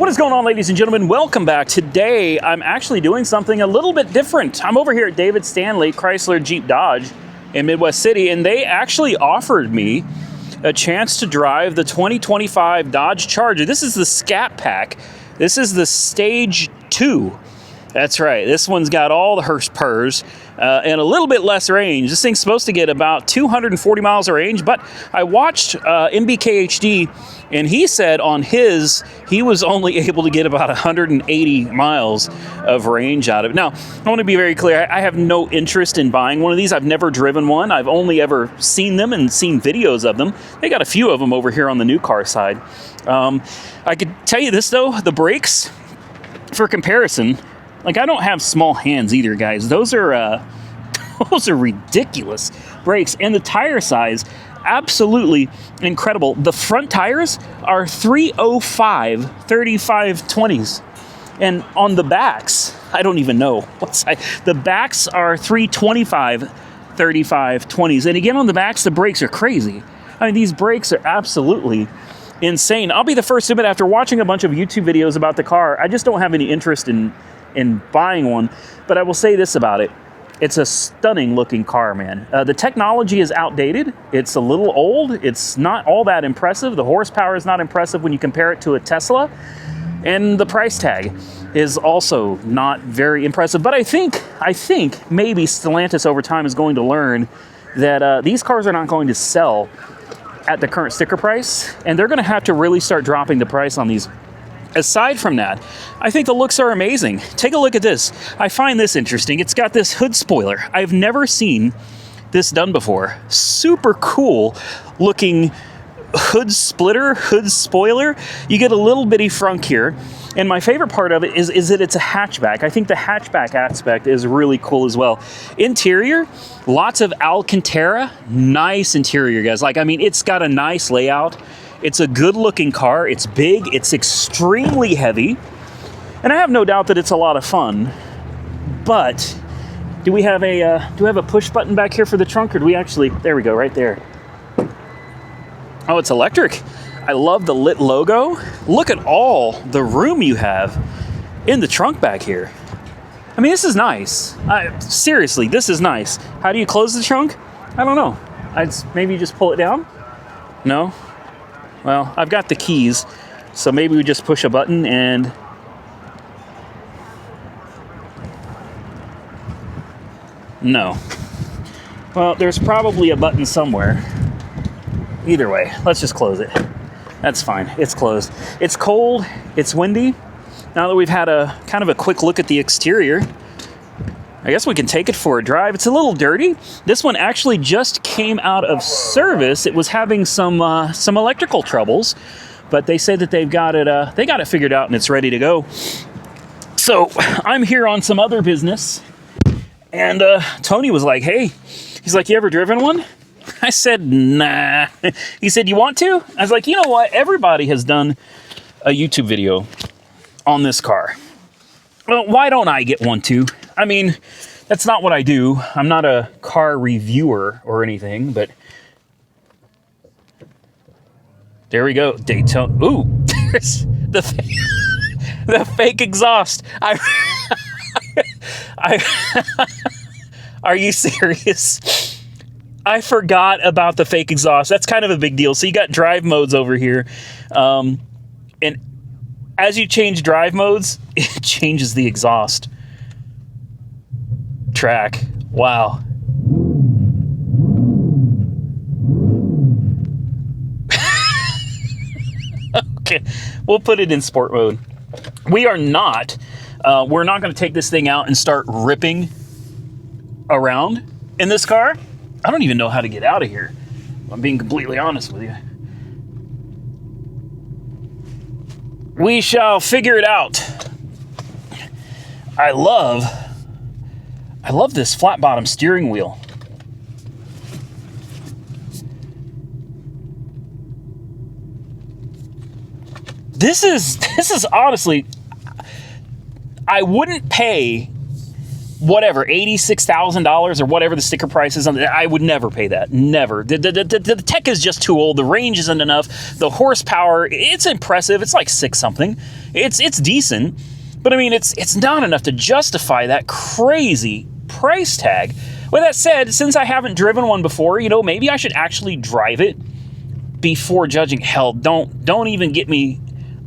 What is going on, ladies and gentlemen? Welcome back. Today, I'm actually doing something a little bit different. I'm over here at David Stanley Chrysler Jeep Dodge in Midwest City, and they actually offered me a chance to drive the 2025 Dodge Charger. This is the Scat Pack. This is the Stage 2. That's right. This one's got all the Hearst purrs and a little bit less range. This thing's supposed to get about 240 miles of range, but I watched MBKHD, and he said on his, he was only able to get about 180 miles of range out of it. Now, I want to be very clear. I have no interest in buying one of these. I've never driven one. I've only ever seen them and seen videos of them. They got a few of them over here on the new car side. I could tell you this, though. The brakes, for comparison, like, I don't have small hands either, guys. Those are ridiculous brakes. And the tire size, absolutely incredible. The front tires are 305 3520s. And on the backs, I don't even know what size. The backs are 325 3520s. And again, on the backs, the brakes are crazy. I mean, these brakes are absolutely insane. I'll be the first to admit, after watching a bunch of YouTube videos about the car, I just don't have any interest in buying one, but I will say this about it. It's a stunning looking car, man. The technology is outdated. It's a little old. It's not all that impressive. The horsepower is not impressive when you compare it to a Tesla. And the price tag is also not very impressive. But I think maybe Stellantis over time is going to learn that these cars are not going to sell at the current sticker price, and they're going to have to really start dropping the price on these. Aside from that, I think the looks are amazing. Take a look at this. I find this interesting. It's got this hood spoiler. I've never seen this done before. Super cool looking hood splitter, hood spoiler. You get a little bitty frunk here. And my favorite part of it is that it's a hatchback. I think the hatchback aspect is really cool as well. Interior, lots of Alcantara. Nice interior, guys. Like, I mean, it's got a nice layout. It's a good-looking car. It's big. It's extremely heavy. And I have no doubt that it's a lot of fun. But do we have a push button back here for the trunk, or do we actually... There we go, right there. Oh, it's electric. I love the lit logo. Look at all the room you have in the trunk back here. I mean, this is nice. Seriously, this is nice. How do you close the trunk? I don't know. Maybe you just pull it down? No? Well, I've got the keys, so maybe we just push a button and... No. Well, there's probably a button somewhere. Either way, let's just close it. That's fine. It's closed. It's cold. It's windy. Now that we've had a kind of a quick look at the exterior, I guess we can take it for a drive. It's a little dirty. This one actually just came out of service. It was having some electrical troubles, but they say that they got it figured out and it's ready to go. So I'm here on some other business, and Tony was like, "Hey," he's like, "You ever driven one?" I said, "Nah." He said, "You want to?" I was like, "You know what? Everybody has done a YouTube video on this car. Well, why don't I get one too?" I mean, that's not what I do. I'm not a car reviewer or anything, but there we go. Daytona. Ooh, there's the fake exhaust. Are you serious? I forgot about the fake exhaust. That's kind of a big deal. So you got drive modes over here. And as you change drive modes, it changes the exhaust track. Wow. Okay, we'll put it in sport mode. We're not going to take this thing out and start ripping around in this car. I don't even know how to get out of here. I'm being completely honest with you. We shall figure it out. I love this flat bottom steering wheel. This is honestly, I wouldn't pay whatever, $86,000 or whatever the sticker price is on it. I would never pay that. Never. The tech is just too old. The range isn't enough. The horsepower, it's impressive. It's like 6 something. It's decent. But I mean, it's not enough to justify that crazy price tag. With that said, since I haven't driven one before, you know, maybe I should actually drive it before judging. Hell, don't even get me.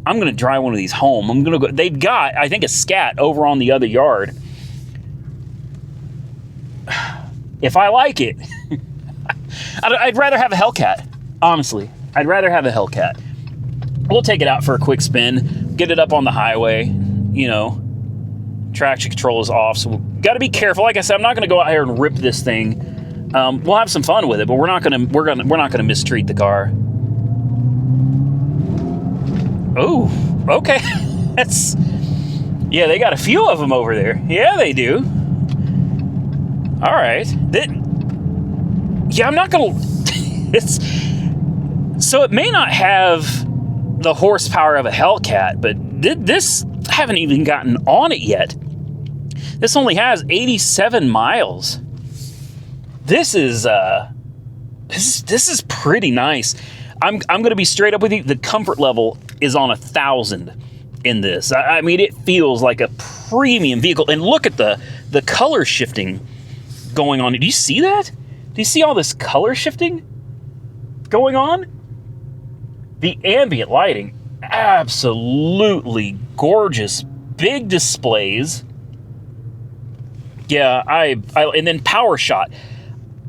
I'm going to drive one of these home. I'm going to go. They've got, I think, a Scat over on the other yard. If I like it, I'd rather have a Hellcat. Honestly, I'd rather have a Hellcat. We'll take it out for a quick spin, get it up on the highway. You know, traction control is off, so we've got to be careful. Like I said, I'm not going to go out here and rip this thing. We'll have some fun with it, but we're not going to mistreat the car. Oh, okay. Yeah, they got a few of them over there. Yeah, they do. All right. Yeah, I'm not going to... So it may not have the horsepower of a Hellcat, but this... I haven't even gotten on it yet. This only has 87 miles. This is pretty nice. I'm going to be straight up with you. The comfort level is on 1,000 in this. I mean, it feels like a premium vehicle. And look at the color shifting going on. Do you see that? Do you see all this color shifting going on? The ambient lighting, absolutely gorgeous. Big displays. Yeah, and then power shot.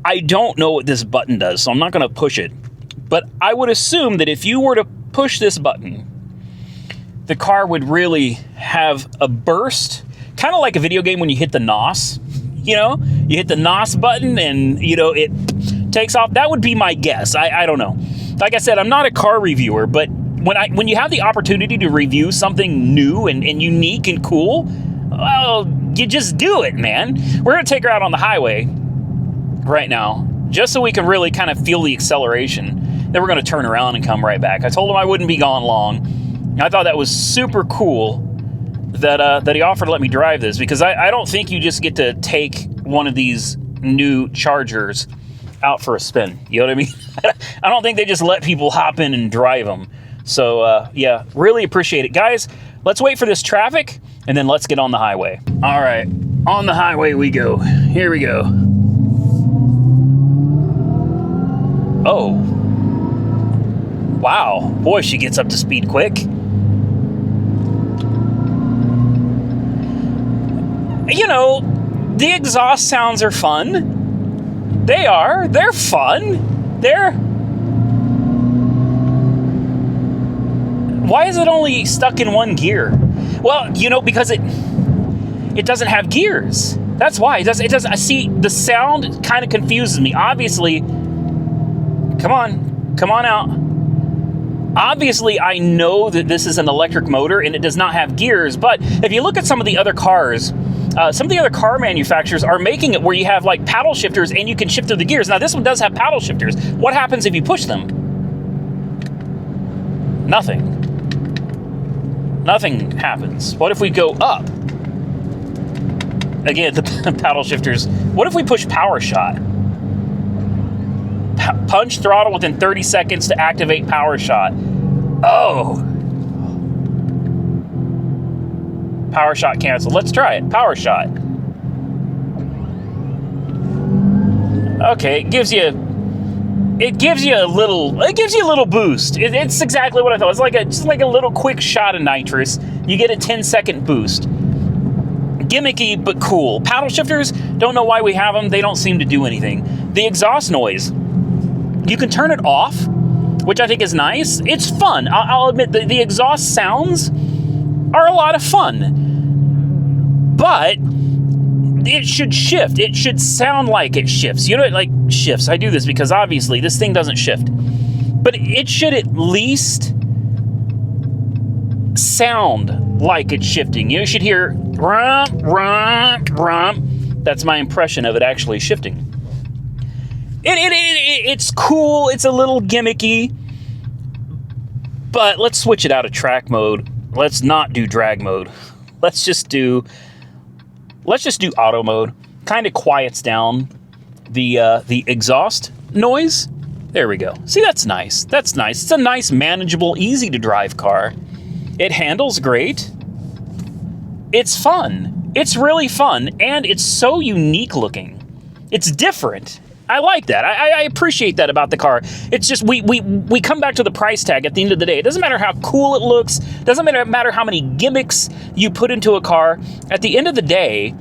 I don't know what this button does, so I'm not going to push it. But I would assume that if you were to push this button, the car would really have a burst, kind of like a video game when you hit the NOS. You know, you hit the NOS button and, you know, it takes off. That would be my guess. I don't know. Like I said, I'm not a car reviewer, but when you have the opportunity to review something new and unique and cool, well, you just do it, man. We're going to take her out on the highway right now, just so we can really kind of feel the acceleration. Then we're going to turn around and come right back. I told him I wouldn't be gone long. I thought that was super cool that he offered to let me drive this, because I don't think you just get to take one of these new Chargers out for a spin. You know what I mean? I don't think they just let people hop in and drive them. So, yeah, really appreciate it. Guys, let's wait for this traffic, and then let's get on the highway. All right, on the highway we go. Here we go. Oh. Wow. Boy, she gets up to speed quick. You know, the exhaust sounds are fun. They are. They're fun. They're... Why is it only stuck in one gear? Well, you know, because it doesn't have gears. That's why. It doesn't. I see, the sound kind of confuses me. Obviously, come on out. Obviously, I know that this is an electric motor and it does not have gears, but if you look at some of the other cars, some of the other car manufacturers are making it where you have like paddle shifters and you can shift through the gears. Now, this one does have paddle shifters. What happens if you push them? Nothing. Nothing happens. What if we go up? Again, the paddle shifters. What if we push power shot? Punch throttle within 30 seconds to activate power shot. Oh. Power shot canceled. Let's try it. Power shot. Okay, it gives you a little boost. It's exactly what I thought. It's just like a little quick shot of nitrous. You get a 10-second boost. Gimmicky, but cool. Paddle shifters, don't know why we have them. They don't seem to do anything. The exhaust noise, you can turn it off, which I think is nice. It's fun. I'll admit the exhaust sounds are a lot of fun. But it should shift. It should sound like it shifts. You know, like shifts. I do this because obviously this thing doesn't shift. But it should at least sound like it's shifting. You should hear rump, rump, rump. That's my impression of it actually shifting. It's cool. It's a little gimmicky. But let's switch it out of track mode. Let's not do drag mode. Let's just do let's just do auto mode. Kind of quiets down the exhaust noise. There we go. See, that's nice. That's nice. It's a nice, manageable, easy to drive car. It handles great. It's fun. It's really fun, and it's so unique looking. It's different. I like that. I appreciate that about the car. It's just we come back to the price tag at the end of the day. It doesn't matter how cool it looks. Doesn't matter how many gimmicks you put into a car. At the end of the day,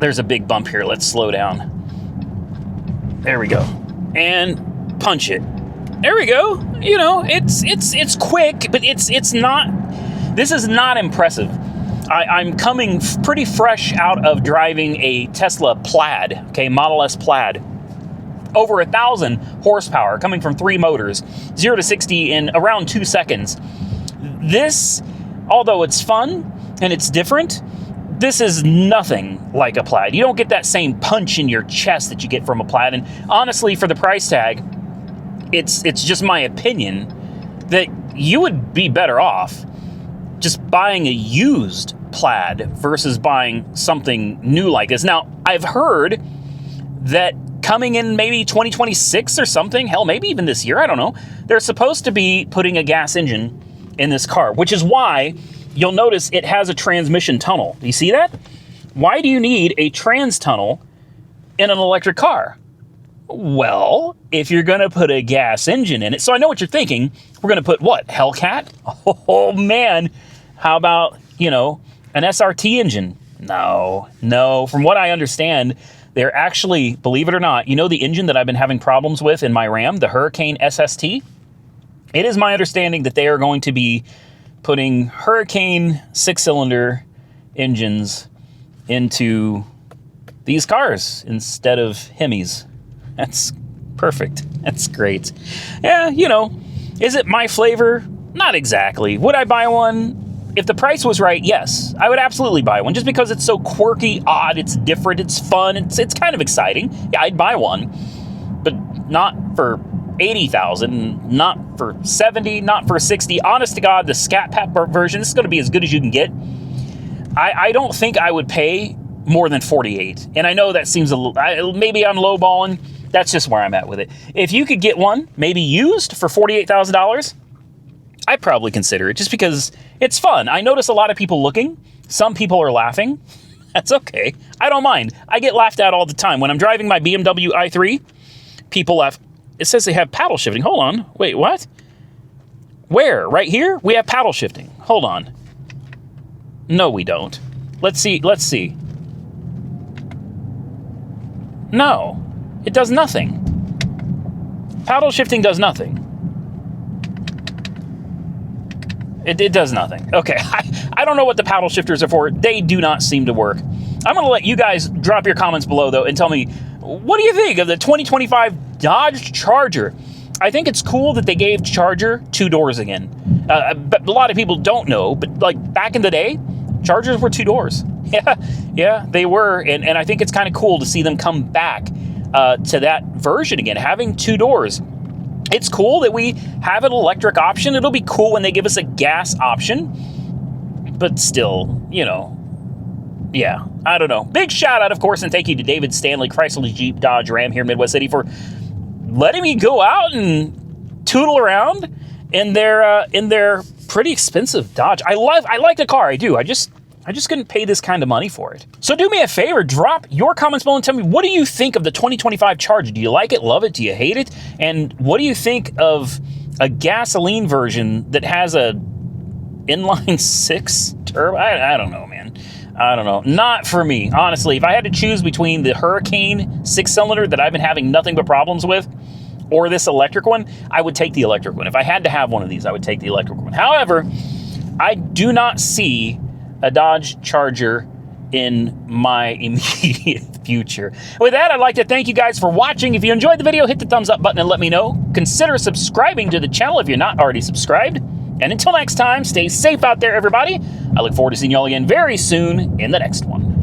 there's a big bump here. Let's slow down. There we go. And punch it. There we go. You know, it's quick, but it's not. This is not impressive. I'm coming pretty fresh out of driving a Tesla Plaid, okay, Model S Plaid. Over 1,000 horsepower, coming from 3 motors, 0 to 60 in around 2 seconds. This, although it's fun and it's different, this is nothing like a Plaid. You don't get that same punch in your chest that you get from a Plaid. And honestly, for the price tag, it's just my opinion that you would be better off just buying a used Plaid versus buying something new like this. Now, I've heard that coming in maybe 2026 or something, hell, maybe even this year, I don't know, they're supposed to be putting a gas engine in this car, which is why you'll notice it has a transmission tunnel. Do you see that? Why do you need a trans tunnel in an electric car? Well, if you're going to put a gas engine in it, so I know what you're thinking, we're going to put what, Hellcat? Oh man, how about, you know, an SRT engine? No, from what I understand, they're actually, believe it or not, you know the engine that I've been having problems with in my Ram, the Hurricane SST? It is my understanding that they are going to be putting Hurricane 6-cylinder engines into these cars instead of Hemis. That's perfect. That's great. Yeah, you know, is it my flavor? Not exactly. Would I buy one? If the price was right, yes, I would absolutely buy one, just because it's so quirky, odd, it's different, it's fun, it's kind of exciting. Yeah, I'd buy one, but not for $80,000, not for $70,000, not for $60,000. Honest to God, the Scat Pack version, this is going to be as good as you can get. I don't think I would pay more than $48,000, and I know that seems a little, maybe I'm lowballing. That's just where I'm at with it. If you could get one, maybe used for $48,000, I'd probably consider it, just because it's fun. I notice a lot of people looking. Some people are laughing. That's okay. I don't mind. I get laughed at all the time. When I'm driving my BMW i3, people laugh. It says they have paddle shifting. Hold on. Wait, what? Where? Right here? We have paddle shifting. Hold on. No, we don't. Let's see. No, it does nothing. Paddle shifting does nothing. It does nothing. Okay, I don't know what the paddle shifters are for. They do not seem to work. I'm going to let you guys drop your comments below, though, and tell me, what do you think of the 2025 Dodge Charger? I think it's cool that they gave Charger 2 doors again. But a lot of people don't know, but like back in the day, Chargers were 2 doors. Yeah, they were. And I think it's kind of cool to see them come back to that version again, having 2 doors. It's cool that we have an electric option. It'll be cool when they give us a gas option. But still, you know, yeah, I don't know. Big shout out, of course, and thank you to David Stanley, Chrysler Jeep Dodge Ram here in Midwest City for letting me go out and tootle around in their pretty expensive Dodge. I like the car, I do. I just couldn't pay this kind of money for it. So do me a favor, drop your comments below and tell me, what do you think of the 2025 Charger? Do you like it, love it, do you hate it? And what do you think of a gasoline version that has a inline 6 turbo? I don't know, man. I don't know. Not for me, honestly. If I had to choose between the Hurricane 6-cylinder that I've been having nothing but problems with, or this electric one, I would take the electric one. If I had to have one of these, I would take the electric one. However, I do not see a Dodge Charger in my immediate future. With that, I'd like to thank you guys for watching. If you enjoyed the video, hit the thumbs up button and let me know. Consider subscribing to the channel if you're not already subscribed. And until next time, stay safe out there, everybody. I look forward to seeing you all again very soon in the next one.